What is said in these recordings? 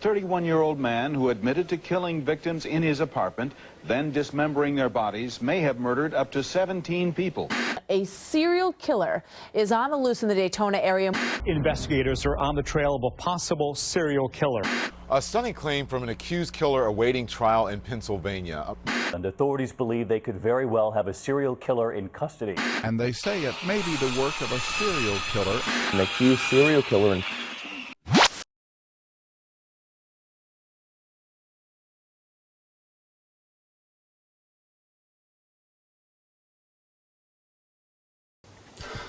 31-year-old man who admitted to killing victims in his apartment, then dismembering their bodies, may have murdered up to 17 people. A serial killer is on the loose in the Daytona area. Investigators are on the trail of a possible serial killer. A stunning claim from an accused killer awaiting trial in Pennsylvania. And authorities believe they could very well have a serial killer in custody. And they say it may be the work of a serial killer. An accused serial killer in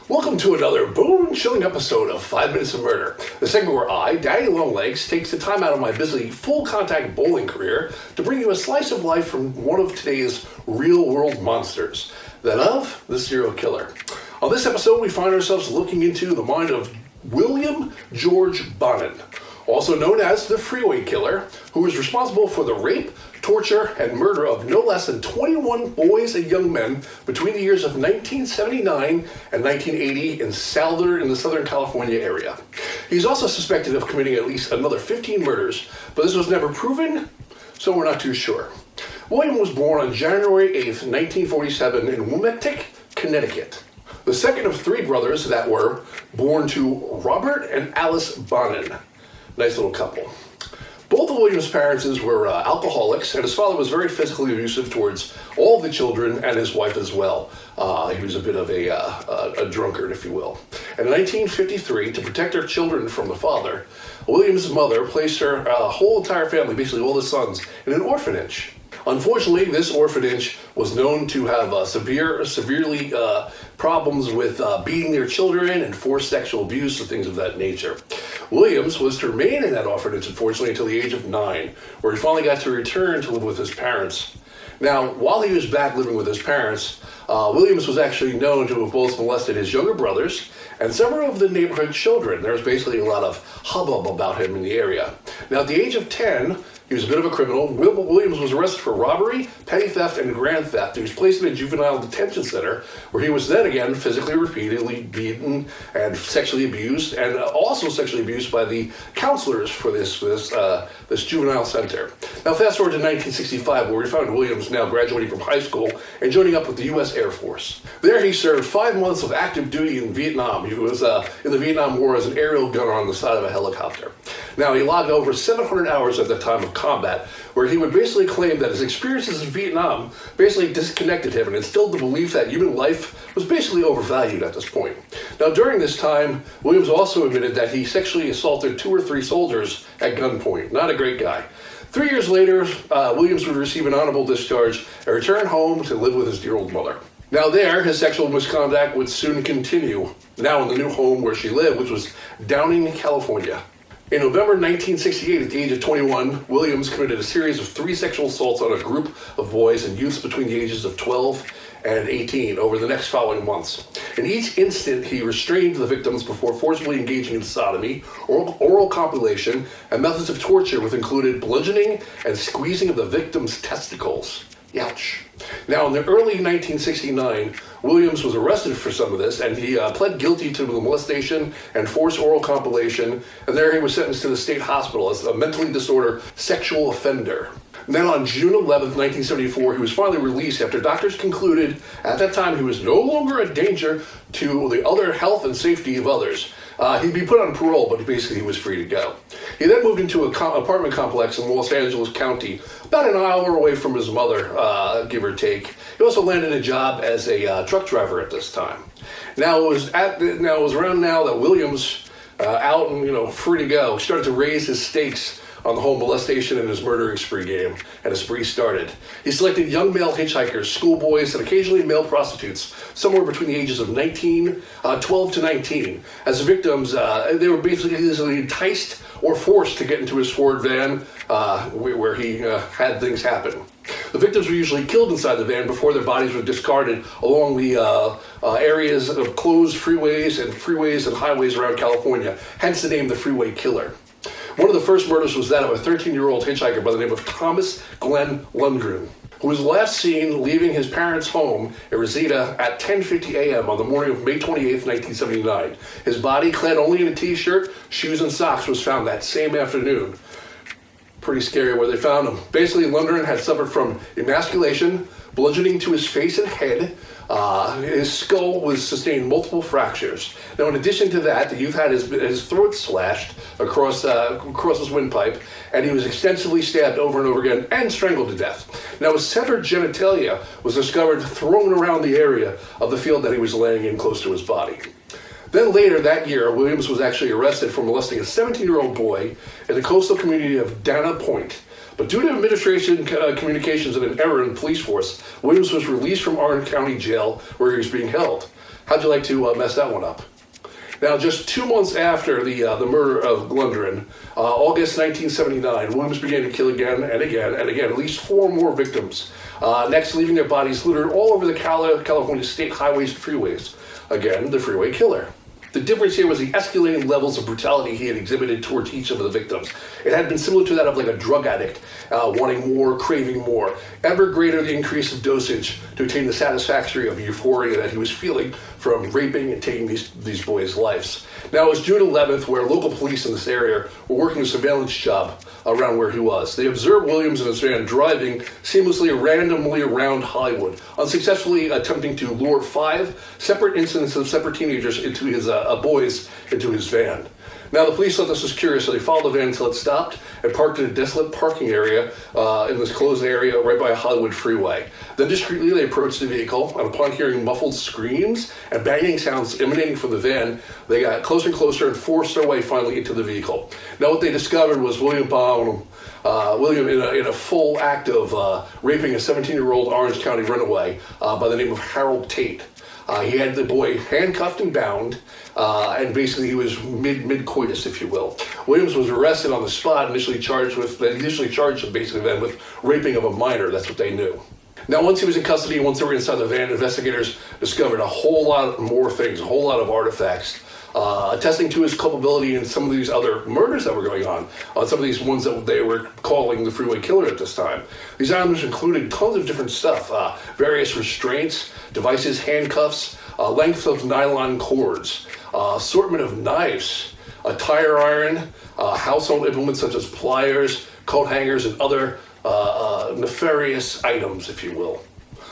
Welcome to another bone-chilling episode of 5 Minutes of Murder, the segment where I, Daddy Longlegs, takes the time out of my busy full-contact bowling career to bring you a slice of life from one of today's real-world monsters, that of the serial killer. On this episode, we find ourselves looking into the mind of William George Bonin, also known as the Freeway Killer, who was responsible for the rape, torture, and murder of no less than 21 boys and young men between the years of 1979 and 1980 in the Southern California area. He's also suspected of committing at least another 15 murders, but this was never proven, so we're not too sure. William was born on January 8th, 1947 in Wolfpac, Connecticut, the second of three brothers that were born to Robert and Alice Bonin. Nice little couple. Both of William's parents were alcoholics, and his father was very physically abusive towards all of the children and his wife as well. He was a bit of a drunkard, if you will. And in 1953, to protect her children from the father, William's mother placed her whole entire family, basically all his sons, in an orphanage. Unfortunately, this orphanage was known to have severely problems with beating their children and forced sexual abuse and things of that nature. Williams was to remain in that orphanage, unfortunately, until the age of 9, where he finally got to return to live with his parents. Now, while he was back living with his parents, Williams was actually known to have both molested his younger brothers and several of the neighborhood children. There was basically a lot of hubbub about him in the area. Now, at the age of 10, he was a bit of a criminal. Williams was arrested for robbery, petty theft, and grand theft. He was placed in a juvenile detention center where he was then again physically repeatedly beaten and sexually abused, and also sexually abused by the counselors for this juvenile center. Now fast forward to 1965, where we found Williams now graduating from high school and joining up with the U.S. Air Force. There he served 5 months of active duty in Vietnam. He was in the Vietnam War as an aerial gunner on the side of a helicopter. Now he logged over 700 hours at the time of combat, where he would basically claim that his experiences in Vietnam basically disconnected him and instilled the belief that human life was basically overvalued at this point. Now during this time, Williams also admitted that he sexually assaulted 2 or 3 soldiers at gunpoint. Not a great guy. 3 years later, Williams would receive an honorable discharge and return home to live with his dear old mother. Now there, his sexual misconduct would soon continue, now in the new home where she lived, which was Downing, California. In November 1968, at the age of 21, Williams committed a series of 3 sexual assaults on a group of boys and youths between the ages of 12 and 18 over the next following months. In each instant, he restrained the victims before forcibly engaging in sodomy, oral copulation, and methods of torture, which included bludgeoning and squeezing of the victim's testicles. Ouch. Now, in the early 1969, Williams was arrested for some of this, and he pled guilty to the molestation and forced oral compilation, and there he was sentenced to the state hospital as a mentally disordered sexual offender. And then on June 11th, 1974, he was finally released after doctors concluded at that time he was no longer a danger to the other health and safety of others. He'd be put on parole, but basically he was free to go. He then moved into an apartment complex in Los Angeles County, about an hour away from his mother, give or take. He also landed a job as a truck driver at this time. Now it was around now that Williams, out and free to go, started to raise his stakes on the whole molestation and his murdering spree game, and his spree started. He selected young male hitchhikers, schoolboys, and occasionally male prostitutes, somewhere between the ages of 12 to 19. As victims, they were basically easily enticed or forced to get into his Ford van, where he had things happen. The victims were usually killed inside the van before their bodies were discarded along the areas of closed freeways and highways around California, hence the name the Freeway Killer. One of the first murders was that of a 13-year-old hitchhiker by the name of Thomas Glenn Lundgren, who was last seen leaving his parents' home in Reseda at 10:50 a.m. on the morning of May 28, 1979. His body, clad only in a t-shirt, shoes, and socks, was found that same afternoon. Pretty scary where they found him. Basically, Lundgren had suffered from emasculation, bludgeoning to his face and head. His skull was sustained multiple fractures. Now, in addition to that, the youth had his throat slashed across his windpipe, and he was extensively stabbed over and over again and strangled to death. Now, his severed genitalia was discovered thrown around the area of the field that he was laying in close to his body. Then later that year, Williams was actually arrested for molesting a 17-year-old boy in the coastal community of Dana Point. But due to administration communications and an error in the police force, Williams was released from Orange County Jail where he was being held. How'd you like to mess that one up? Now, just 2 months after the murder of Lundgren, August 1979, Williams began to kill again and again and again, at least 4 more victims. Next, leaving their bodies littered all over the California state highways and freeways. Again, the Freeway Killer. The difference here was the escalating levels of brutality he had exhibited towards each of the victims. It had been similar to that of like a drug addict, wanting more, craving more. Ever greater the increase of dosage to attain the satisfaction of euphoria that he was feeling from raping and taking these boys' lives. Now, it was June 11th where local police in this area were working a surveillance job around where he was. They observed Williams in his van driving seamlessly randomly around Hollywood, unsuccessfully attempting to lure 5 separate incidents of separate teenagers into his boys into his van. Now, the police thought this was curious, so they followed the van until it stopped and parked in a desolate parking area in this closed area right by a Hollywood freeway. Then discreetly they approached the vehicle, and upon hearing muffled screams and banging sounds emanating from the van, they got closer and closer and forced their way finally into the vehicle. Now, what they discovered was William in a full act of raping a 17-year-old Orange County runaway by the name of Harold Tate. He had the boy handcuffed and bound, and basically he was mid-coitus, if you will. Williams was arrested on the spot, initially charged him basically then with raping of a minor. That's what they knew. Now, once he was in custody, once they were inside the van, investigators discovered a whole lot more things, a whole lot of artifacts, attesting to his culpability in some of these other murders that were going on some of these ones that they were calling the Freeway Killer at this time. These items included tons of different stuff, various restraints, devices, handcuffs, lengths of nylon cords, assortment of knives, a tire iron, household implements such as pliers, coat hangers, and other nefarious items, if you will.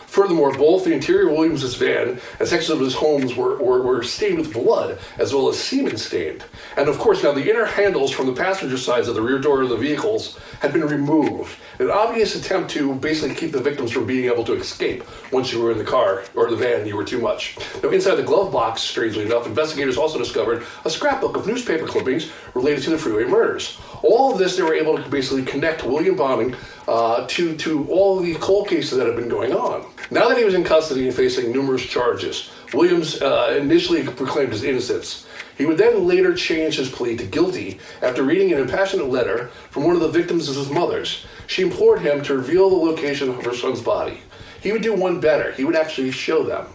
Furthermore, both the interior of Williams' van and sections of his homes were stained with blood, as well as semen stained. And of course, now the inner handles from the passenger sides of the rear door of the vehicles had been removed. An obvious attempt to basically keep the victims from being able to escape once you were in the car or the van, you were too much. Now, inside the glove box, strangely enough, investigators also discovered a scrapbook of newspaper clippings related to the Freeway murders. All of this, they were able to basically connect William Bonin to all of the cold cases that had been going on. Now that he was in custody and facing numerous charges, Williams initially proclaimed his innocence. He would then later change his plea to guilty after reading an impassionate letter from one of the victims of his mother's. She implored him to reveal the location of her son's body. He would do one better. He would actually show them.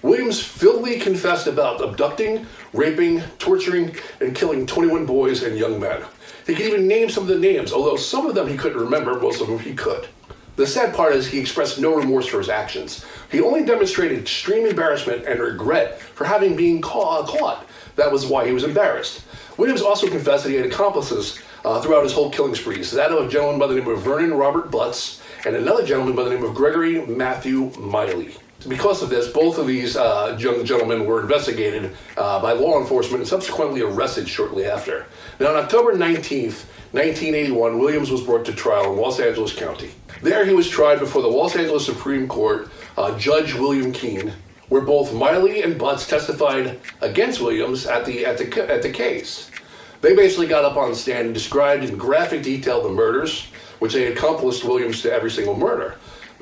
Williams fully confessed about abducting, raping, torturing, and killing 21 boys and young men. He could even name some of the names, although some of them he couldn't remember, most of them he could. The sad part is he expressed no remorse for his actions. He only demonstrated extreme embarrassment and regret for having been caught. That was why he was embarrassed. Williams also confessed that he had accomplices throughout his whole killing sprees. That of a gentleman by the name of Vernon Robert Butts and another gentleman by the name of Gregory Matthew Miley. Because of this, both of these young gentlemen were investigated by law enforcement and subsequently arrested shortly after. Now, on October 19th, 1981, Williams was brought to trial in Los Angeles County. There he was tried before the Los Angeles Supreme Court, Judge William Keene, where both Miley and Butts testified against Williams at the case. They basically got up on the stand and described in graphic detail the murders, which they accomplished Williams to every single murder.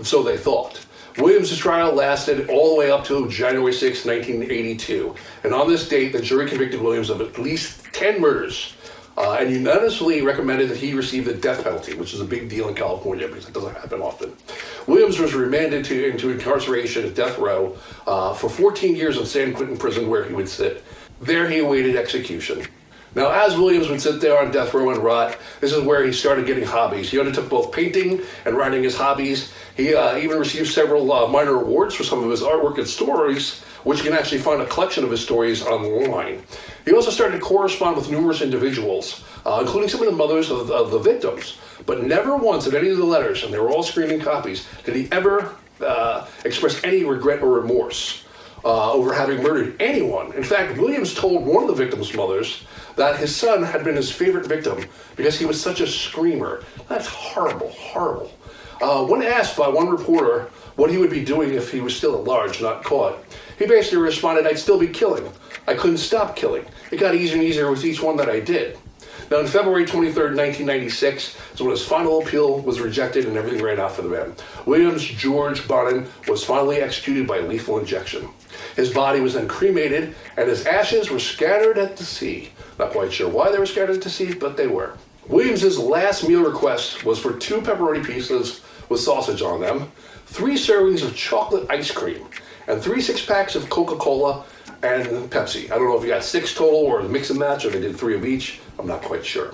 So they thought. Williams' trial lasted all the way up to January 6, 1982. And on this date, the jury convicted Williams of at least 10 murders and unanimously recommended that he receive the death penalty, which is a big deal in California because it doesn't happen often. Williams was remanded into incarceration at death row for 14 years in San Quentin prison where he would sit. There he awaited execution. Now, as Williams would sit there on death row and rot, this is where he started getting hobbies. He undertook both painting and writing as hobbies. He even received several minor awards for some of his artwork and stories, which you can actually find a collection of his stories online. He also started to correspond with numerous individuals, including some of the mothers of the victims. But never once in any of the letters, and they were all screaming copies, did he ever express any regret or remorse over having murdered anyone. In fact, Williams told one of the victim's mothers that his son had been his favorite victim because he was such a screamer. That's horrible, horrible. When asked by one reporter what he would be doing if he was still at large, not caught, he basically responded, "I'd still be killing. I couldn't stop killing. It got easier and easier with each one that I did." Now, on February 23rd, 1996, is when his final appeal was rejected and everything ran out for the man. Williams George Bonin was finally executed by lethal injection. His body was then cremated, and his ashes were scattered at the sea. Not quite sure why they were scattered at the sea, but they were. Williams's last meal request was for 2 pepperoni pieces with sausage on them, 3 servings of chocolate ice cream, and 3 six-packs of Coca-Cola and Pepsi. I don't know if he got 6 total or a mix and match, or they did 3 of each. I'm not quite sure.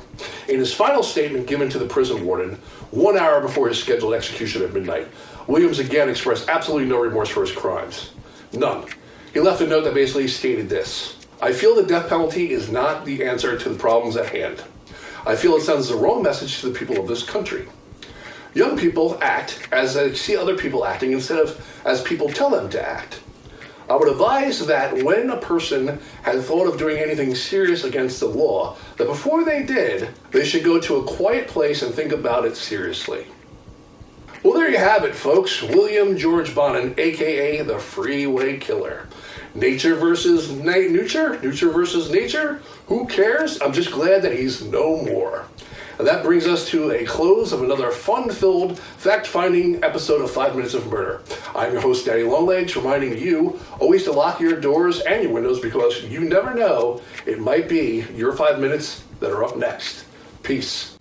In his final statement given to the prison warden 1 hour before his scheduled execution at midnight, Williams again expressed absolutely no remorse for his crimes. None. He left a note that basically stated this: "I feel the death penalty is not the answer to the problems at hand. I feel it sends the wrong message to the people of this country. Young people act as they see other people acting instead of as people tell them to act. I would advise that when a person had thought of doing anything serious against the law, that before they did, they should go to a quiet place and think about it seriously." Well, there you have it, folks. William George Bonin, a.k.a. the Freeway Killer. Nature versus nurture? Nurture versus nature? Who cares? I'm just glad that he's no more. And that brings us to a close of another fun-filled, fact-finding episode of 5 Minutes of Murder. I'm your host, Daddy Longlegs, reminding you always to lock your doors and your windows because you never know, it might be your 5 minutes that are up next. Peace.